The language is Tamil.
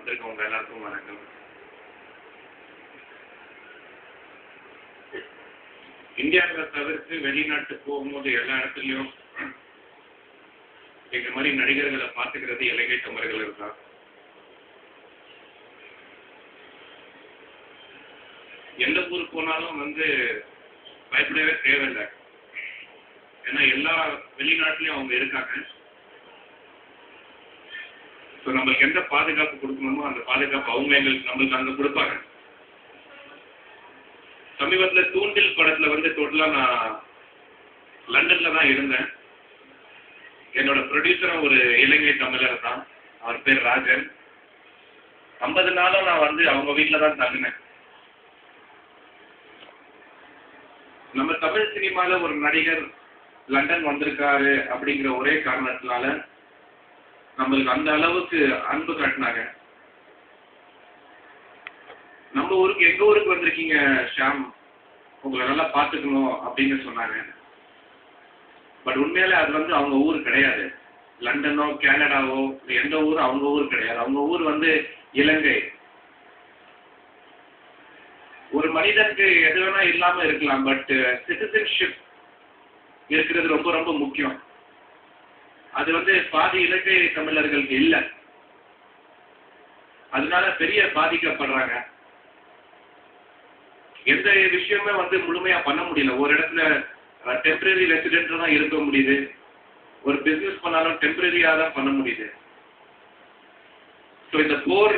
வந்திருக்கவங்க எல்லாருக்கும் வணக்கம். இந்தியாவை தவிர்த்து வெளிநாட்டு போகும்போது எல்லா இடத்துலையும் இந்த மாதிரி நடிகர்களை பார்த்துக்கிறது இலங்கை தமிழர்கள் தான். எந்த ஊருக்கு போனாலும் பயப்படவே தேவையில்லை. ஏன்னா எல்லா வெளிநாட்டிலையும் அவங்க இருக்காங்க. ஸோ நம்மளுக்கு எந்த பாதுகாப்பு கொடுக்கணுமோ அந்த பாதுகாப்பு அவங்க நம்மளுக்கு அங்கே கொடுப்பாங்க. சமீபத்தில் தூண்டில் படத்தில் டோட்டலா நான் லண்டன்ல தான் இருந்தேன். என்னோட ப்ரொடியூசரும் ஒரு இலங்கை தமிழர் தான். அவர் பேர் ராஜன். 50 நாளும் நான் அவங்க வீட்டில் தான் தங்கினேன். நம்ம தமிழ் சினிமால ஒரு நடிகர் லண்டன் வந்திருக்காரு அப்படிங்கிற ஒரே காரணத்தினால நம்மளுக்கு அந்த அளவுக்கு அன்பு காட்டினாங்க. நம்ம ஊருக்கு எங்க ஊருக்கு வந்திருக்கீங்க ஷாம், உங்களை நல்லா பார்த்துக்கணும் அப்படின்னு சொன்னாங்க. பட் உண்மையிலே அது அவங்க ஊர் கிடையாது. லண்டனோ கனடாவோ எந்த ஊரும் அவங்க ஊர் கிடையாது. அவங்க ஊர் இலங்கை. ஒரு மனிதனுக்கு எது வேணா இல்லாம இருக்கலாம், பட் சிட்டிசன்ஷிப் இருக்கிறது ரொம்ப ரொம்ப முக்கியம். அது பாதி இலங்கை தமிழர்களுக்கு இல்லை. அதனால பெரிய பாதிக்கப்படுறாங்க. எந்த விஷயமே முழுமையா பண்ண முடியல. ஒரு இடத்துல டெம்பரரி ரெசிடென்ட் தான் இருக்க முடியுது. ஒரு பிசினஸ் பண்ணாலும் டெம்பரரியா தான் பண்ண முடியுது. ஸோ இந்த போர்